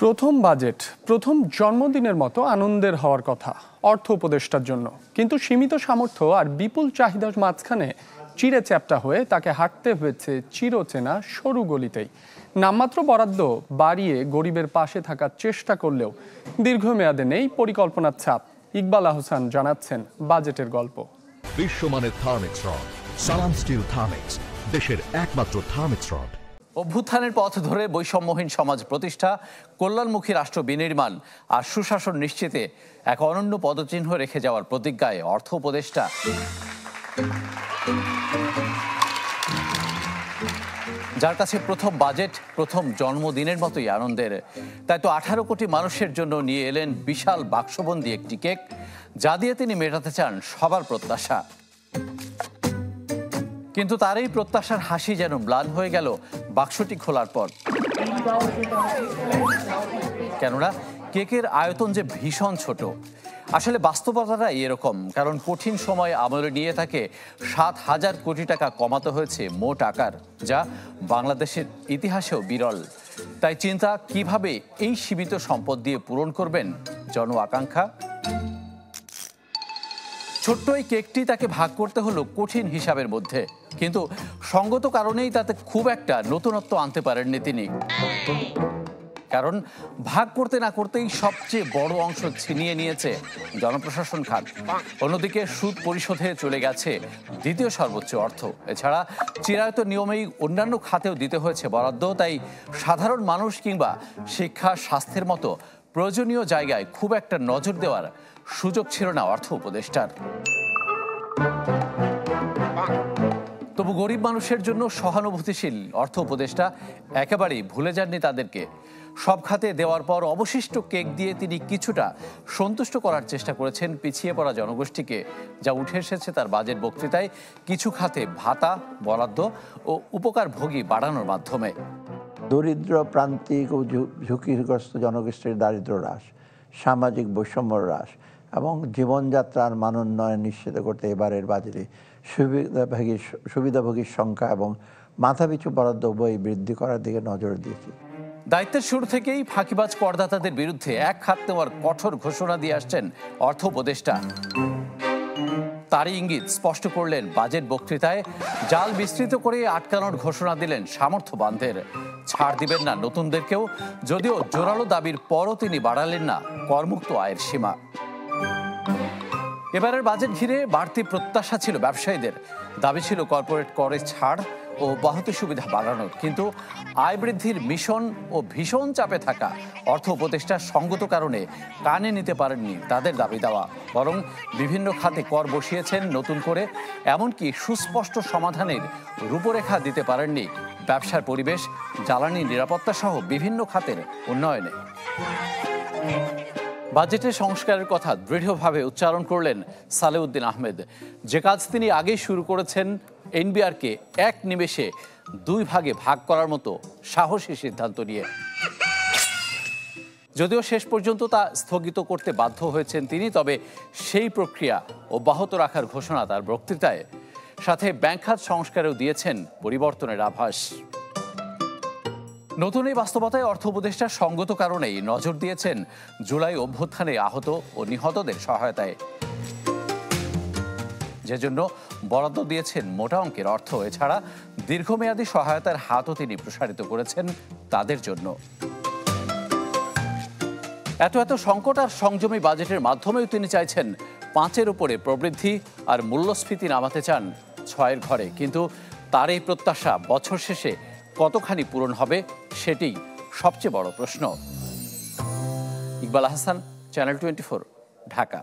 প্রথম বাজেট প্রথম জন্মদিনের মতো আনন্দের হওয়ার কথা অর্থ উপদেষ্টার জন্য, কিন্তু সীমিত সামর্থ্য আর বিপুল চাহিদার মাঝখানে চিড়ে চ্যাপ্টা হয়ে তাকে হাঁটতে হয়েছে চিরচেনা সরু গলিতেই। নামমাত্র বরাদ্দ বাড়িয়ে গরিবের পাশে থাকার চেষ্টা করলেও দীর্ঘমেয়াদে নেই পরিকল্পনার ছাপ। ইকবাল আহসান জানাচ্ছেন বাজেটের গল্প। বিশ্বমানের থার্মিক্স রড, সালাম স্টিল থার্মিক্স, দেশের একমাত্র থার্মিক্স রড। অভ্যুত্থানের পথ ধরে বৈষম্যহীন সমাজ প্রতিষ্ঠা, কল্যাণমুখী রাষ্ট্র বিনির্মাণ আর সুশাসন নিশ্চিতে এক অনন্য পদচিহ্ন রেখে যাওয়ার প্রতিজ্ঞায় অর্থ উপদেষ্টা। যার কাছে প্রথম বাজেট প্রথম জন্মদিনের মতোই আনন্দের। তাই তো 18 কোটি মানুষের জন্য নিয়ে এলেন বিশাল বাক্সবন্দি একটি কেক, যা দিয়ে তিনি মেটাতে চান সবার প্রত্যাশা। কিন্তু তার এই প্রত্যাশার হাসি যেন ম্লান হয়ে গেল বাক্সটি খোলার পর। কেননা কেকের আয়তন যে ভীষণ ছোট। আসলে বাস্তবতাটাই এরকম, কারণ কঠিন সময় আমলে নিয়ে তাকে 7,000 কোটি টাকা কমাতে হয়েছে মোট আকার, যা বাংলাদেশের ইতিহাসেও বিরল। তাই চিন্তা, কিভাবে এই সীমিত সম্পদ দিয়ে পূরণ করবেন জন আকাঙ্ক্ষা। ছোট্ট এই কেকটি তাকে ভাগ করতে হলো কঠিন হিসাবের মধ্যে, কিন্তু সঙ্গত কারণেই তাতে খুব একটা নতুনত্ব আনতে পারেননি তিনি। কারণ ভাগ করতে না করতেই সবচেয়ে বড় অংশ ছিনিয়ে নিয়েছে জনপ্রশাসন খাত। অন্যদিকে সুদ পরিশোধে চলে গেছে দ্বিতীয় সর্বোচ্চ অর্থ। এছাড়া চিরায়ত নিয়মেই অন্যান্য খাতেও দিতে হয়েছে বরাদ্দ। তাই সাধারণ মানুষ কিংবা শিক্ষা স্বাস্থ্যের মতো প্রয়োজনীয় জায়গায় খুব একটা নজর দেওয়ার সুযোগ ছিল না অর্থ উপদেষ্টার। তবু গরিব মানুষের জন্য সহানুভূতিশীল অর্থ উপদেষ্টা একেবারেই ভুলে যাননি তাদেরকে। সব খাতে দেওয়ার পর অবশিষ্ট কেক দিয়ে তিনি কিছুটা সন্তুষ্ট করার চেষ্টা করেছেন পিছিয়ে পড়া জনগোষ্ঠীকে, যা উঠে এসেছে তার বাজেট বক্তৃতায় কিছু খাতে ভাতা, বরাদ্দ ও উপকারভোগী বাড়ানোর মাধ্যমে। দরিদ্র, প্রান্তিক ও ঝুঁকিগ্রস্ত জনগোষ্ঠীর দারিদ্র্য হ্রাস, সামাজিক বৈষম্য হ্রাস এবং জীবনযাত্রার মান উন্নয়ন নিশ্চিত করতে এবারের বাজেটে সুবিধাভোগীর সংখ্যা এবং মাথাপিছু বরাদ্দ উভয় বৃদ্ধি করার দিকে নজর দিয়েছি। দায়িত্বের শুরু থেকেই ফাঁকিবাজ করদাতাদের বিরুদ্ধে এক হাত নেওয়ার কঠোর ঘোষণা দিয়ে আসছেন অর্থ উপদেষ্টা। তারই ইঙ্গিত স্পষ্ট করলেন বাজেট বক্তৃতায়। জাল বিস্তৃত করে আটকানোর ঘোষণা দিলেন সামর্থ্যবানদের। ছাড় দিবেন না নতুনদেরকেও, যদিও জোরালো দাবির পরও তিনি বাড়ালেন না করমুক্ত আয়ের সীমা। এবারের বাজেট ঘিরে বাড়তি প্রত্যাশা ছিল ব্যবসায়ীদের। দাবি ছিল কর্পোরেট করে ছাড় ও বহতি সুবিধা বাড়ানোর। কিন্তু আয় বৃদ্ধির মিশন ও ভীষণ চাপে থাকা অর্থ উপদেষ্টা সঙ্গত কারণে কানে নিতে পারেননি তাদের দাবি দেওয়া, বরং বিভিন্ন খাতে কর বসিয়েছেন নতুন করে। এমনকি সুস্পষ্ট সমাধানের রূপরেখা দিতে পারেননি ব্যবসার পরিবেশ, জ্বালানি নিরাপত্তা সহ বিভিন্ন খাতের উন্নয়নে। বাজেটের সংস্কারের কথা দৃঢ়ভাবে উচ্চারণ করলেন সালেউদ্দিন আহমেদ। যে কাজ তিনি আগেই শুরু করেছেন, এনবিআরকে এক নিমেষে 2 ভাগে ভাগ করার মতো সাহসী সিদ্ধান্ত নিয়ে। যদিও শেষ পর্যন্ত তা স্থগিত করতে বাধ্য হয়েছেন তিনি, তবে সেই প্রক্রিয়া অব্যাহত রাখার ঘোষণা তার বক্তৃতায়। সাথে ব্যাংক খাত সংস্কারেও দিয়েছেন পরিবর্তনের আভাস। নতুন এই বাস্তবতায় অর্থ উপদেষ্টা সঙ্গত কারণেই নজর দিয়েছেন জুলাই অভ্যুত্থানে আহত ও নিহতদের সহায়তায়, যে জন্য বরাদ্দ দিয়েছেন মোটা অঙ্কের অর্থ। এছাড়া দীর্ঘমেয়াদী সহায়তার হাতও তিনি প্রসারিত করেছেন তাদের জন্য। এত সংকট আর সংযমী বাজেটের মাধ্যমেও তিনি চাইছেন 5-এর উপরে প্রবৃদ্ধি আর মূল্যস্ফীতি নামাতে চান 6-এর ঘরে। কিন্তু তার এই প্রত্যাশা বছর শেষে কতখানি পূরণ হবে, সেটি সবচেয়ে বড় প্রশ্ন। ইকবাল আহসান, চ্যানেল 24, ঢাকা।